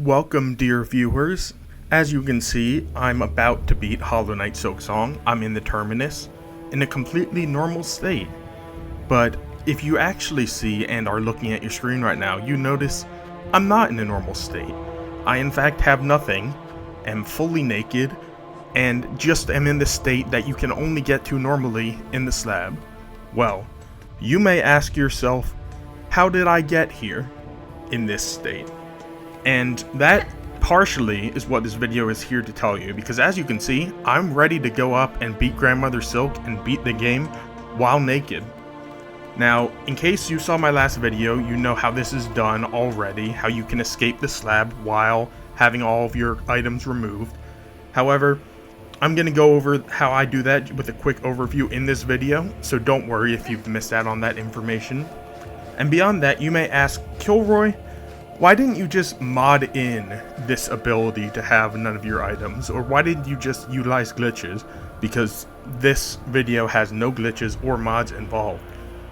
Welcome, dear viewers. As you can see, I'm about to beat Hollow Knight Silksong. I'm in the Terminus, in a completely normal state. But if you actually see and are looking at your screen right now, you notice I'm not in a normal state. I in fact have nothing, am fully naked, and just am in the state that you can only get to normally in the slab. Well, you may ask yourself, how did I get here in this state? And that partially is what this video is here to tell you, because as you can see, I'm ready to go up and beat Grandmother Silk and beat the game while naked. Now, in case you saw my last video, you know how this is done already, how you can escape the slab while having all of your items removed. However, I'm going to go over how I do that with a quick overview in this video, so don't worry if you've missed out on that information. And beyond that, you may ask, Kilroy, why didn't you just mod in this ability to have none of your items? Or why didn't you just utilize glitches? Because this video has no glitches or mods involved.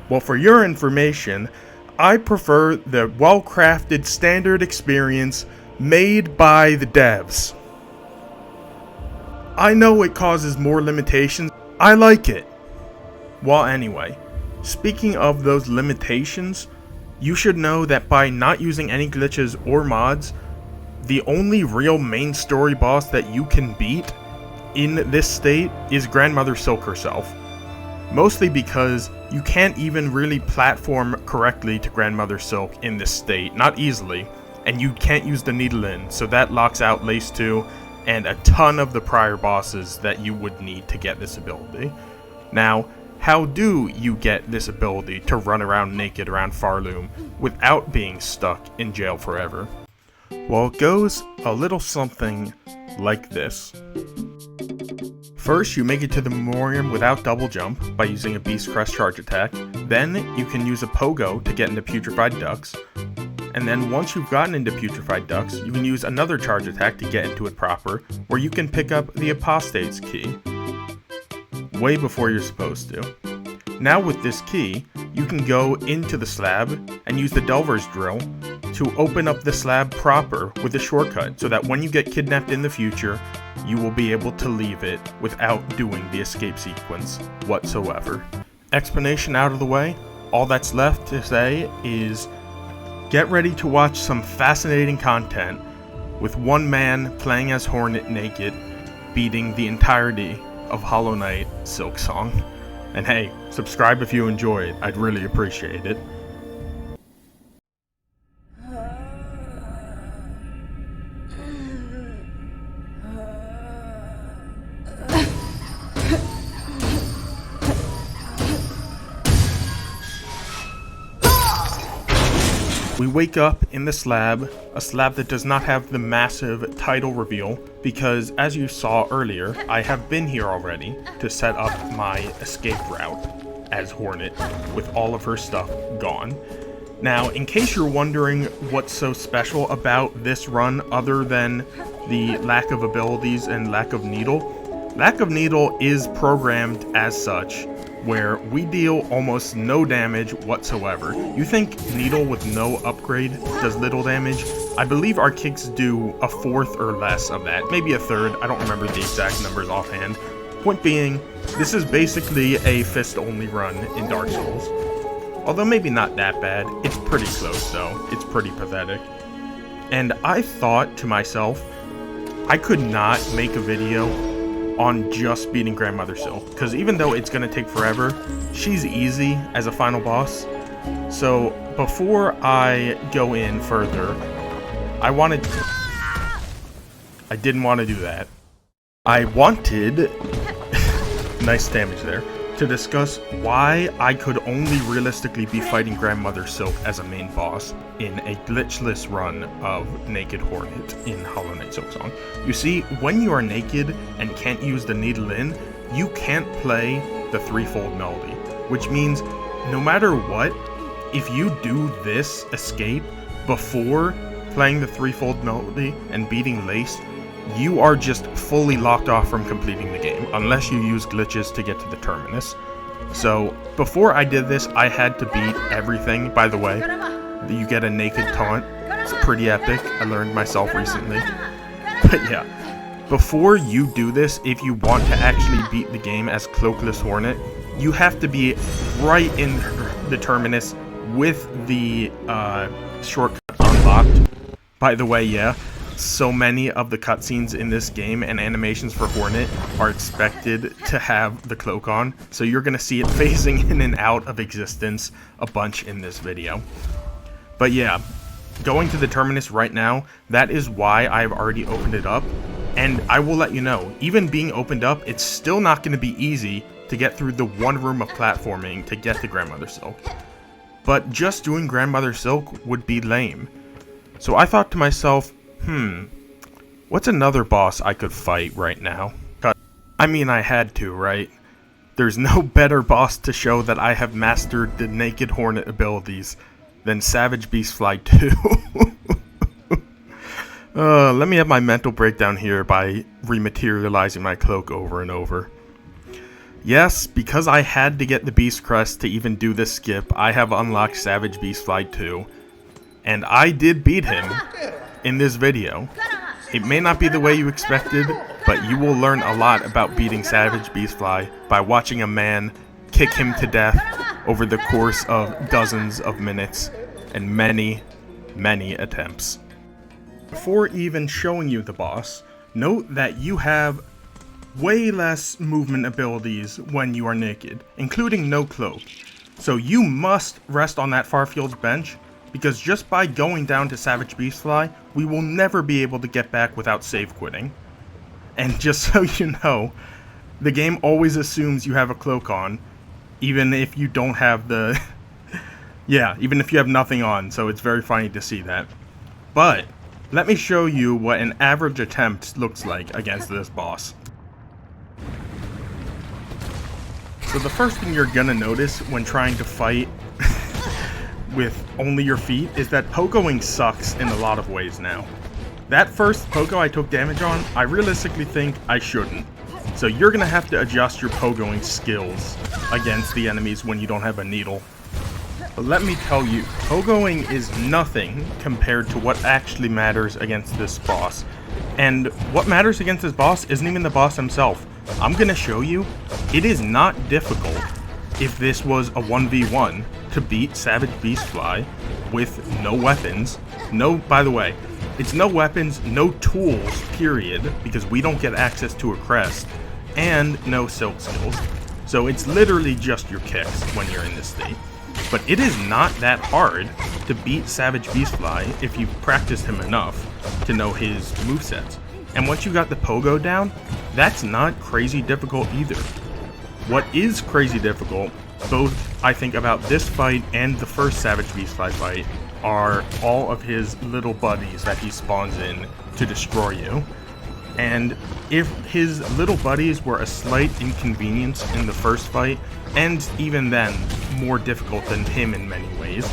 Well, for your information, I prefer the well-crafted standard experience made by the devs. I know it causes more limitations. I like it. Well, anyway, speaking of those limitations, you should know that by not using any glitches or mods, the only real main story boss that you can beat in this state is Grandmother Silk herself. Mostly because you can't even really platform correctly to Grandmother Silk in this state, not easily, and you can't use the needle in, so that locks out Lace 2 and a ton of the prior bosses that you would need to get this ability. Now, how do you get this ability to run around naked around Pharloom without being stuck in jail forever? Well, it goes a little something like this. First, you make it to the Memoriam without double jump by using a Beast Crest charge attack. Then, you can use a Pogo to get into Putrefied Ducts. And then once you've gotten into Putrefied Ducts, you can use another charge attack to get into it proper, where you can pick up the Apostate's key way before you're supposed to. Now with this key, you can go into the slab and use the Delver's Drill to open up the slab proper with a shortcut, so that when you get kidnapped in the future, you will be able to leave it without doing the escape sequence whatsoever. Explanation out of the way, all that's left to say is get ready to watch some fascinating content with one man playing as Hornet naked, beating the entirety of Hollow Knight Silksong. And hey, subscribe if you enjoy it, I'd really appreciate it. We wake up in the slab, a slab that does not have the massive title reveal, because as you saw earlier, I have been here already to set up my escape route as Hornet, with all of her stuff gone. Now, in case you're wondering what's so special about this run other than the lack of abilities and lack of needle is programmed as such, where we deal almost no damage whatsoever. You think needle with no upgrade does little damage? I believe our kicks do a fourth or less of that, maybe a third, I don't remember the exact numbers offhand. Point being, this is basically a fist-only run in Dark Souls. Although maybe not that bad, it's pretty close though, it's pretty pathetic. And I thought to myself, I could not make a video on just beating Grandmother Silk, because even though it's going to take forever, she's easy as a final boss. So before I go in further, I didn't want to do that. I wanted, nice damage there, to discuss why I could only realistically be fighting Grandmother Silk as a main boss in a glitchless run of Naked Hornet in Hollow Knight Silksong. You see, when you are naked and can't use the needle in, you can't play the threefold melody, which means no matter what, if you do this escape before playing the threefold melody and beating Lace, you are just fully locked off from completing the game, unless you use glitches to get to the Terminus. So, before I did this, I had to beat everything. By the way, you get a naked taunt It's pretty epic. I learned myself recently. But yeah, before you do this, if you want to actually beat the game as Cloakless Hornet, you have to be right in the terminus with the shortcut unlocked. By the way, yeah, so many of the cutscenes in this game and animations for Hornet are expected to have the cloak on, so you're going to see it phasing in and out of existence a bunch in this video. But yeah, going to the terminus right now, that is why I've already opened it up, and I will let you know, even being opened up, it's still not going to be easy to get through the one room of platforming to get to Grandmother Silk. But just doing Grandmother Silk would be lame. So I thought to myself, what's another boss I could fight right now? I mean, I had to, right? There's no better boss to show that I have mastered the Naked Hornet abilities than Savage Beastfly 2. Let me have my mental breakdown here by rematerializing my cloak over and over. Yes, because I had to get the Beast Crest to even do this skip, I have unlocked Savage Beastfly 2. And I did beat him in this video. It may not be the way you expected, but you will learn a lot about beating Savage Beastfly by watching a man kick him to death over the course of dozens of minutes and many, many attempts. Before even showing you the boss, note that you have way less movement abilities when you are naked, including no cloak. So you must rest on that Farfield's bench, because just by going down to Savage Beastfly, we will never be able to get back without save quitting. And just so you know, the game always assumes you have a cloak on, even if you don't have the... yeah, even if you have nothing on, so it's very funny to see that. But, let me show you what an average attempt looks like against this boss. So the first thing you're gonna notice when trying to fight with only your feet is that pogoing sucks in a lot of ways now. That first pogo I took damage on, I realistically think I shouldn't. So you're gonna have to adjust your pogoing skills against the enemies when you don't have a needle. But let me tell you, pogoing is nothing compared to what actually matters against this boss. And what matters against this boss isn't even the boss himself. I'm gonna show you, it is not difficult if this was a 1v1 to beat Savage Beastfly with no weapons. No, by the way, it's no weapons, no tools, period, because we don't get access to a crest, and no silk skills. So it's literally just your kicks when you're in this state. But it is not that hard to beat Savage Beastfly if you've practiced him enough to know his movesets. And once you got the pogo down, that's not crazy difficult either. What is crazy difficult, both I think about this fight and the first Savage Beastfly fight, are all of his little buddies that he spawns in to destroy you. And if his little buddies were a slight inconvenience in the first fight, and even then, more difficult than him in many ways,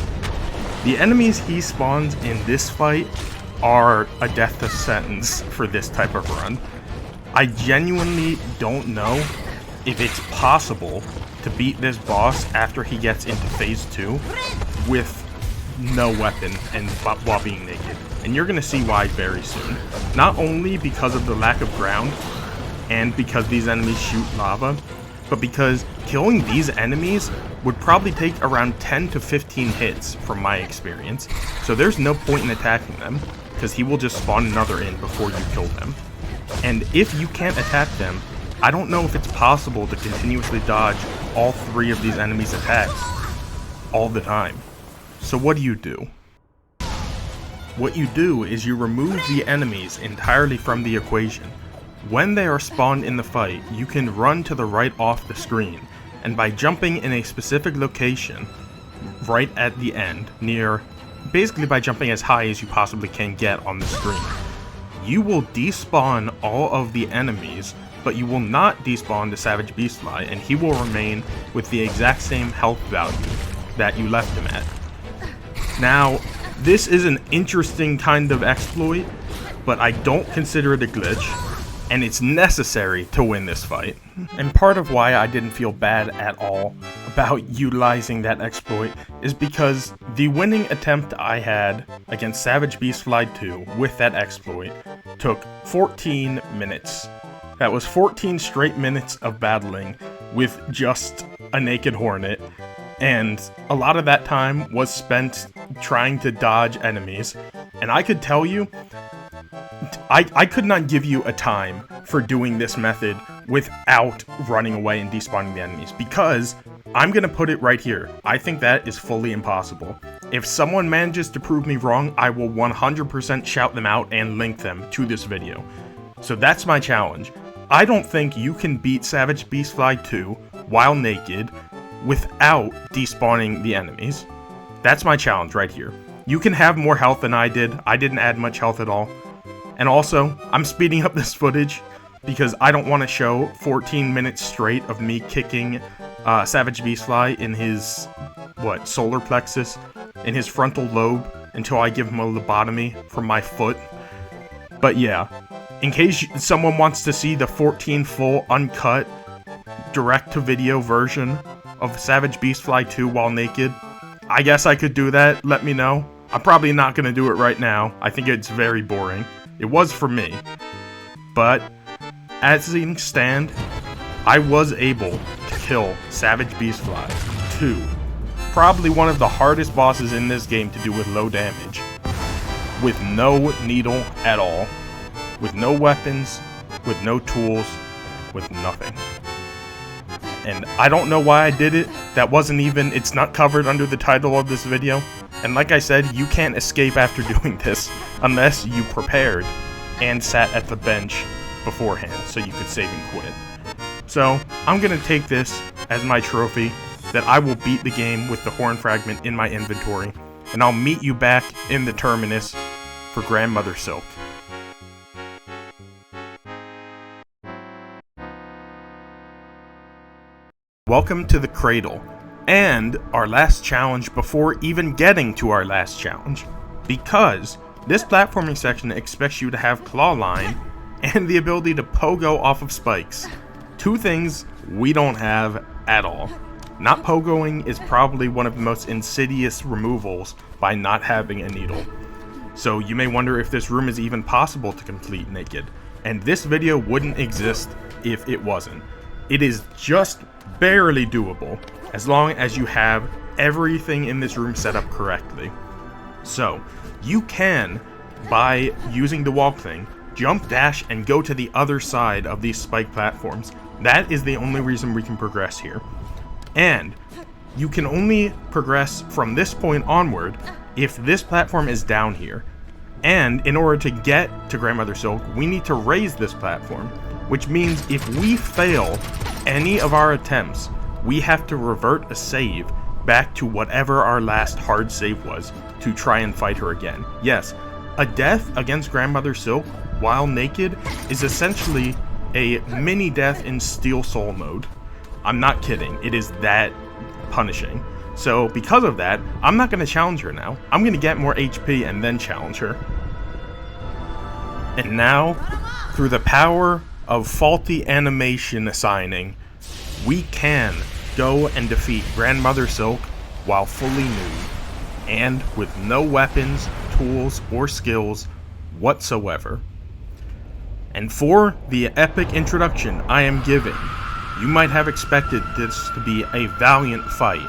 the enemies he spawns in this fight are a death sentence for this type of run. I genuinely don't know if it's possible to beat this boss after he gets into phase 2 with no weapon and while being naked. And you're gonna see why very soon. Not only because of the lack of ground and because these enemies shoot lava, but because killing these enemies would probably take around 10 to 15 hits from my experience. So there's no point in attacking them, because he will just spawn another in before you kill them. And if you can't attack them, I don't know if it's possible to continuously dodge all 3 of these enemies' attacks all the time. So what do? What you do is you remove the enemies entirely from the equation. When they are spawned in the fight, you can run to the right off the screen, and by jumping in a specific location, right at the end, basically by jumping as high as you possibly can get on the screen, you will despawn all of the enemies, but you will not despawn the Savage Beastfly, and he will remain with the exact same health value that you left him at. Now, this is an interesting kind of exploit, but I don't consider it a glitch, and it's necessary to win this fight. And part of why I didn't feel bad at all about utilizing that exploit is because the winning attempt I had against Savage Beastfly 2 with that exploit took 14 minutes. That was 14 straight minutes of battling with just a naked Hornet, and a lot of that time was spent trying to dodge enemies. And I could tell you, I could not give you a time for doing this method without running away and despawning the enemies, because I'm gonna put it right here. I think that is fully impossible. If someone manages to prove me wrong, I will 100% shout them out and link them to this video. So that's my challenge. I don't think you can beat Savage Beastfly 2 while naked without despawning the enemies. That's my challenge right here. You can have more health than I did. I didn't add much health at all. And also, I'm speeding up this footage because I don't want to show 14 minutes straight of me kicking Savage Beastfly in his, solar plexus, in his frontal lobe, until I give him a lobotomy from my foot. But yeah, in case someone wants to see the 14 full, uncut, direct-to-video version of Savage Beastfly 2 while naked, I guess I could do that. Let me know. I'm probably not going to do it right now. I think it's very boring. It was for me. But, as things stand, I was able to kill Savage Beastfly 2. Probably one of the hardest bosses in this game to do with low damage. With no needle at all. With no weapons. With no tools. With nothing. And I don't know why I did it. That wasn't even, it's not covered under the title of this video. And like I said, you can't escape after doing this unless you prepared and sat at the bench beforehand so you could save and quit. So I'm gonna take this as my trophy, that I will beat the game with the horn fragment in my inventory, and I'll meet you back in the terminus for Grandmother Silk. Welcome to the Cradle, and our last challenge before even getting to our last challenge, because this platforming section expects you to have claw line and the ability to pogo off of spikes. Two things we don't have at all. Not pogoing is probably one of the most insidious removals by not having a needle. So you may wonder if this room is even possible to complete naked, and this video wouldn't exist if it wasn't. It is just barely doable, as long as you have everything in this room set up correctly. So, you can, by using the walk thing, jump, dash, and go to the other side of these spike platforms. That is the only reason we can progress here. And, you can only progress from this point onward if this platform is down here. And, in order to get to Grandmother Silk, we need to raise this platform, which means if we fail any of our attempts, we have to revert a save back to whatever our last hard save was to try and fight her again. Yes, a death against Grandmother Silk while naked is essentially a mini death in Steel Soul mode. I'm not kidding, it is that punishing. So because of that, I'm not going to challenge her now. I'm going to get more HP and then challenge her. And now, through the power of faulty animation assigning, we can go and defeat Grandmother Silk while fully nude, and with no weapons, tools, or skills whatsoever. And for the epic introduction I am giving, you might have expected this to be a valiant fight,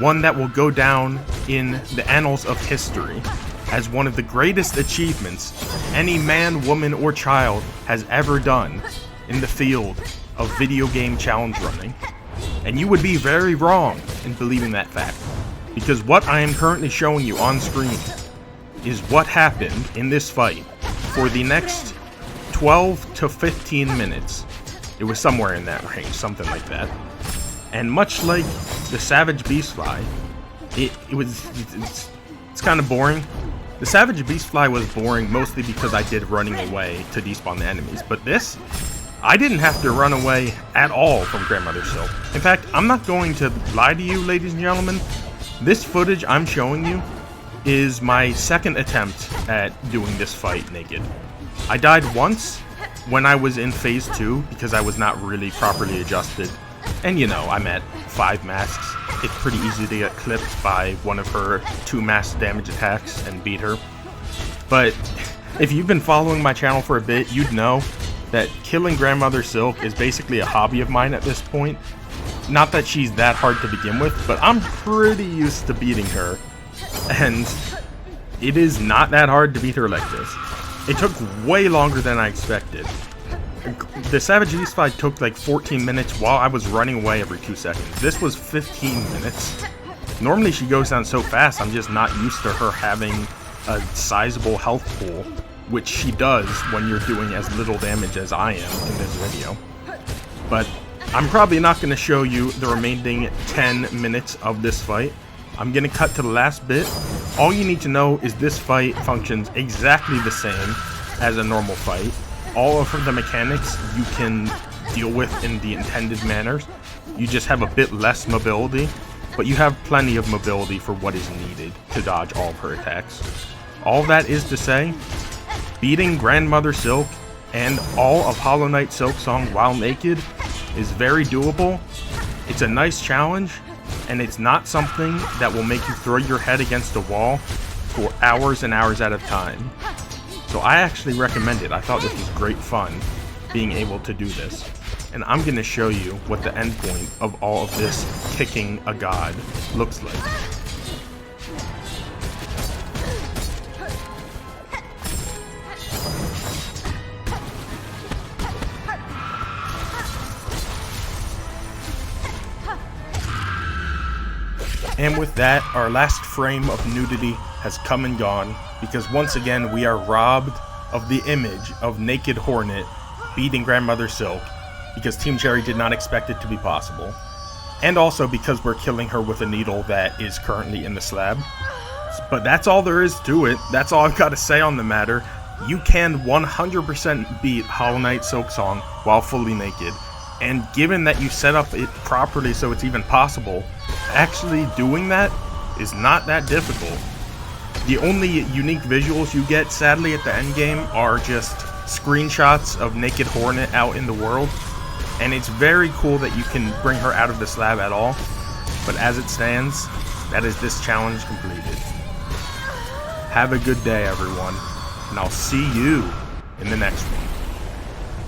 one that will go down in the annals of history as one of the greatest achievements any man, woman, or child has ever done in the field of video game challenge running. And you would be very wrong in believing that fact, because what I am currently showing you on screen is what happened in this fight for the next 12 to 15 minutes. It was somewhere in that range, something like that. And much like the Savage Beastfly, it's kind of boring. The Savage Beastfly was boring mostly because I did running away to despawn the enemies, but this, I didn't have to run away at all from Grandmother Silk. In fact, I'm not going to lie to you, ladies and gentlemen. This footage I'm showing you is my second attempt at doing this fight naked. I died once when I was in phase 2 because I was not really properly adjusted And you know, I'm at 5 masks. It's pretty easy to get clipped by one of her 2 mass damage attacks and beat her. But if you've been following my channel for a bit, you'd know that killing Grandmother Silk is basically a hobby of mine at this point. Not that she's that hard to begin with, but I'm pretty used to beating her. And it is not that hard to beat her like this. It took way longer than I expected. The Savage Beast fight took like 14 minutes while I was running away every 2 seconds. This was 15 minutes. Normally she goes down so fast, I'm just not used to her having a sizable health pool, which she does when you're doing as little damage as I am in this video. But I'm probably not going to show you the remaining 10 minutes of this fight. I'm going to cut to the last bit. All you need to know is this fight functions exactly the same as a normal fight. All of the mechanics you can deal with in the intended manners. You just have a bit less mobility, but you have plenty of mobility for what is needed to dodge all of her attacks. All that is to say, beating Grandmother Silk and all of Hollow Knight Silksong while naked is very doable. It's a nice challenge, and it's not something that will make you throw your head against a wall for hours and hours at a time. So I actually recommend it. I thought this was great fun, being able to do this. And I'm going to show you what the endpoint of all of this kicking a god looks like. And with that, our last frame of nudity has come and gone, because once again we are robbed of the image of naked Hornet beating Grandmother Silk, because Team Cherry did not expect it to be possible. And also because we're killing her with a needle that is currently in the slab. But that's all there is to it. That's all I've got to say on the matter. You can 100% beat Hollow Knight Silksong while fully naked. And given that you set up it properly so it's even possible, actually doing that is not that difficult. The only unique visuals you get, sadly, at the end game are just screenshots of naked Hornet out in the world. And it's very cool that you can bring her out of the slab at all. But as it stands, that is this challenge completed. Have a good day, everyone. And I'll see you in the next one.